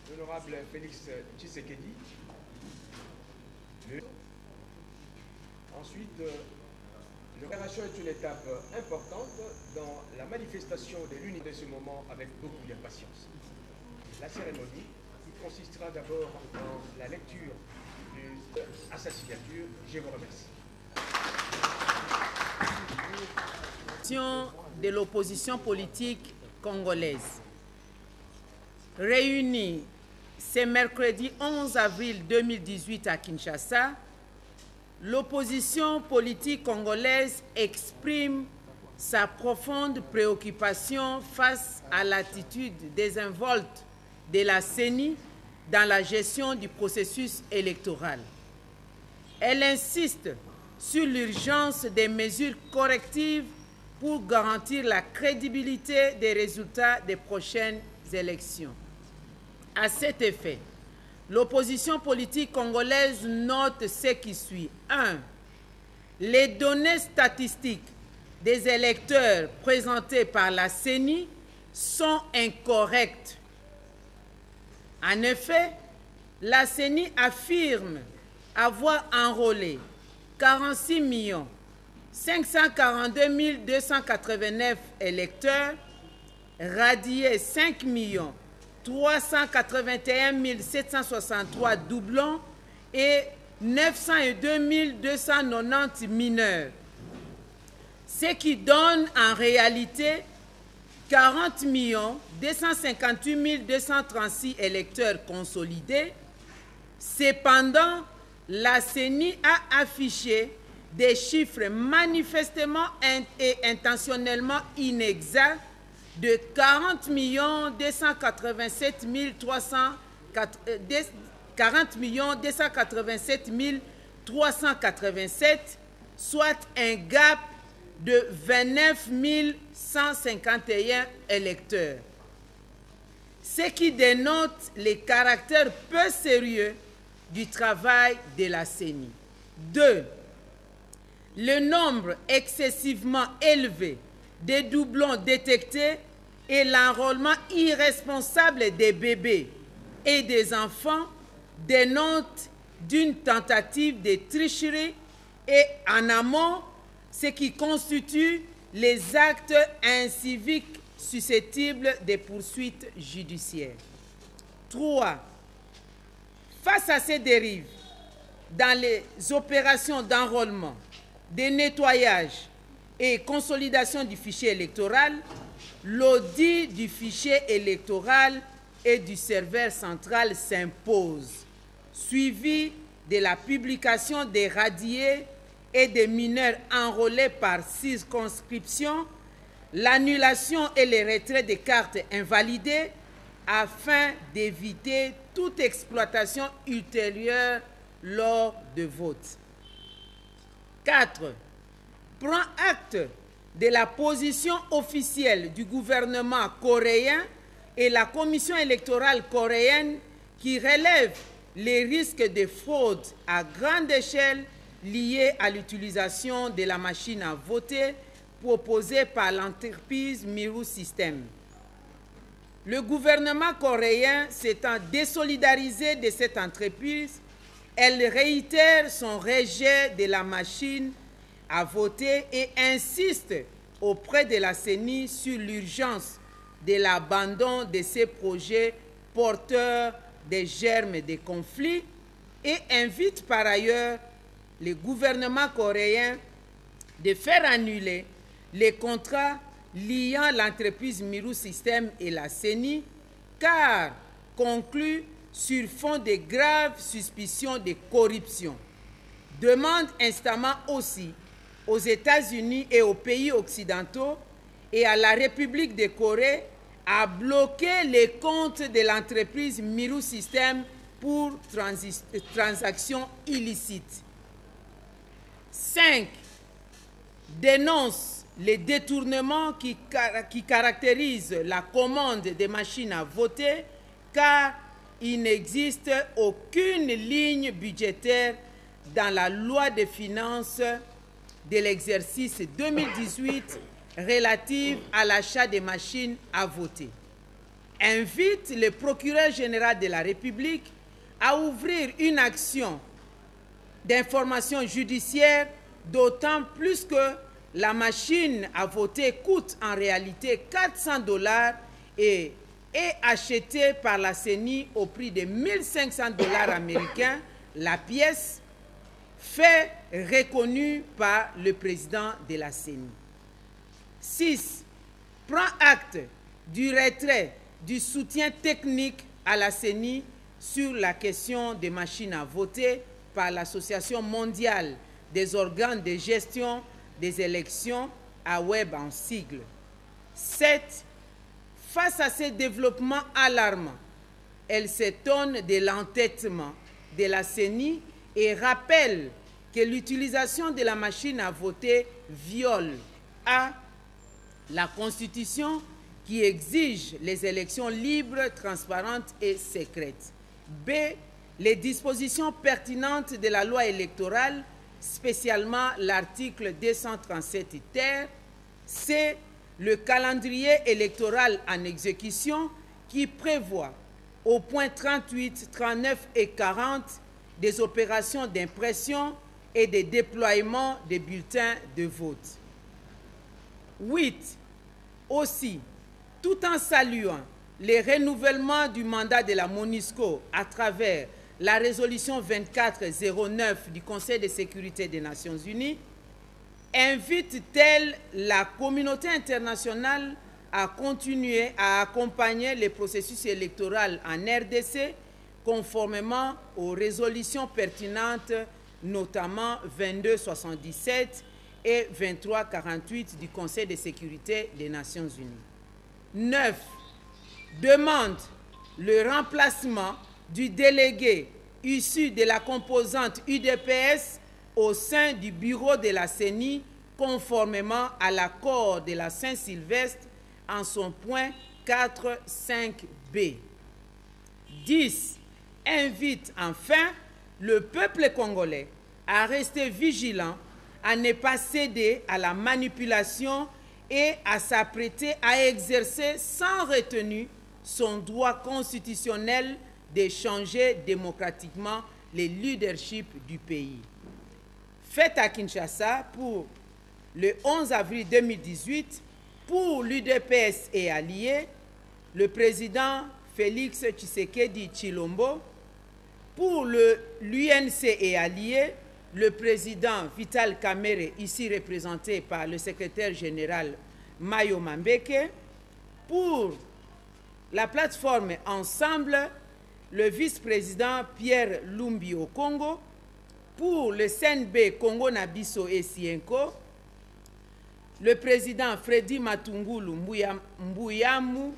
l'honorable Félix Tshisekedi. Ensuite, l'opération est une étape importante dans la manifestation de l'unité de ce moment avec beaucoup d'impatience. La cérémonie consistera d'abord dans la lecture à sa signature. Je vous remercie. De l'opposition politique congolaise. Réunie ce mercredi 11 avril 2018 à Kinshasa, l'opposition politique congolaise exprime sa profonde préoccupation face à l'attitude désinvolte de la CENI dans la gestion du processus électoral. Elle insiste sur l'urgence des mesures correctives pour garantir la crédibilité des résultats des prochaines élections. À cet effet, l'opposition politique congolaise note ce qui suit. 1. Les données statistiques des électeurs présentées par la CENI sont incorrectes. En effet, la CENI affirme avoir enrôlé 46 542 289 électeurs, radié 5 381 763 doublons et 902 290 mineurs. Ce qui donne en réalité 40 258 236 électeurs consolidés. Cependant, la CENI a affiché des chiffres manifestement et intentionnellement inexacts de 40 287 387, soit un gap de 29 151 électeurs. Ce qui dénote le caractère peu sérieux du travail de la CENI. 2. Le nombre excessivement élevé de doublons détectés et l'enrôlement irresponsable des bébés et des enfants dénotent d'une tentative de tricherie et en amont, ce qui constitue les actes inciviques susceptibles de poursuites judiciaires. 3. Face à ces dérives, dans les opérations d'enrôlement, de nettoyage et consolidation du fichier électoral, l'audit du fichier électoral et du serveur central s'impose, suivi de la publication des radiés et des mineurs enrôlés par circonscription, l'annulation et le retrait des cartes invalidées afin d'éviter toute exploitation ultérieure lors de vote. 4. Prend acte de la position officielle du gouvernement coréen et la commission électorale coréenne qui relève les risques de fraude à grande échelle liés à l'utilisation de la machine à voter proposée par l'entreprise Miru System. Le gouvernement coréen s'étant désolidarisé de cette entreprise, elle réitère son rejet de la machine à voter et insiste auprès de la CENI sur l'urgence de l'abandon de ces projets porteurs des germes de conflits et invite par ailleurs le gouvernement coréen de faire annuler les contrats liant l'entreprise Miru System et la CENI, car conclus sur fond de graves suspicions de corruption. Demande instamment aussi aux États-Unis et aux pays occidentaux et à la République de Corée à bloquer les comptes de l'entreprise Miru System pour transactions illicites. 5. Dénonce les détournements qui caractérisent la commande des machines à voter, car il n'existe aucune ligne budgétaire dans la loi de finances de l'exercice 2018 relative à l'achat des machines à voter. invite le procureur général de la République à ouvrir une action d'information judiciaire, d'autant plus que la machine à voter coûte en réalité 400 $ et est achetée par la CENI au prix de 1 500 $ américains la pièce, fait reconnu par le président de la CENI. 6. Prend acte du retrait du soutien technique à la CENI sur la question des machines à voter par l'Association mondiale des organes de gestion des élections, AWEB en sigle. 7. Face à ces développements alarmants, elle s'étonne de l'entêtement de la CENI et rappelle que l'utilisation de la machine à voter viole A. la Constitution qui exige les élections libres, transparentes et secrètes. B. Les dispositions pertinentes de la loi électorale, spécialement l'article 237 ter. C. Le calendrier électoral en exécution qui prévoit au point 38, 39 et 40 des opérations d'impression et de déploiement des bulletins de vote. 8. Aussi, tout en saluant les renouvellements du mandat de la MONUSCO à travers la résolution 2409 du Conseil de sécurité des Nations Unies, invite-t-elle la communauté internationale à continuer à accompagner le processus électoral en RDC conformément aux résolutions pertinentes, notamment 2277 et 2348 du Conseil de sécurité des Nations Unies. 9. Demande le remplacement du délégué issu de la composante UDPS au sein du bureau de la CENI conformément à l'accord de la Saint-Sylvestre en son point 4.5b. 10. Invite enfin le peuple congolais à rester vigilant, à ne pas céder à la manipulation et à s'apprêter à exercer sans retenue son droit constitutionnel de changer démocratiquement le leadership du pays. Fête à Kinshasa pour le 11 avril 2018 pour l'UDPS et alliés, le président Félix Tshisekedi Tshilombo, pour l'UNC et alliés, le président Vital Kamerhe, ici représenté par le secrétaire général Mayo Mambeke, pour la plateforme Ensemble, le vice-président Pierre Lumbi au Congo, pour le CNB Congo Nabiso et Sienko, le président Freddy Matungulu Mbuyamu,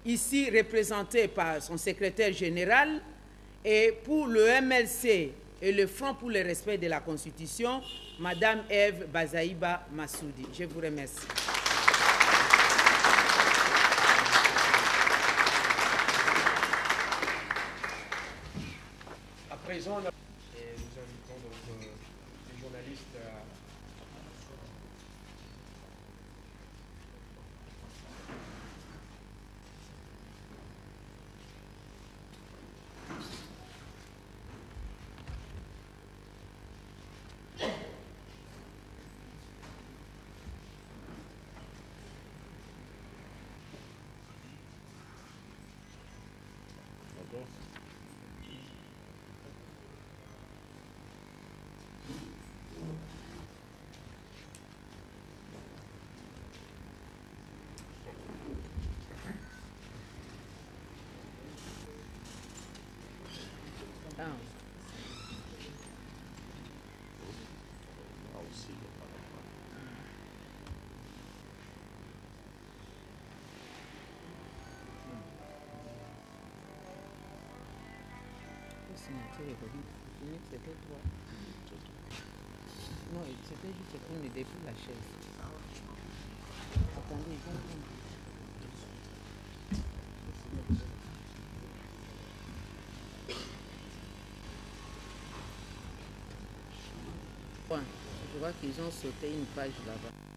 ici représenté par son secrétaire général, et pour le MLC et le Front pour le respect de la Constitution, Madame Ève Bazaïba Massoudi. Je vous remercie. À présent, nous invitons donc les journalistes à... C'était toi. Non, c'était juste pour me défiler la chaise. Attendez, ils vont prendre. Je vois qu'ils ont sauté une page là-bas.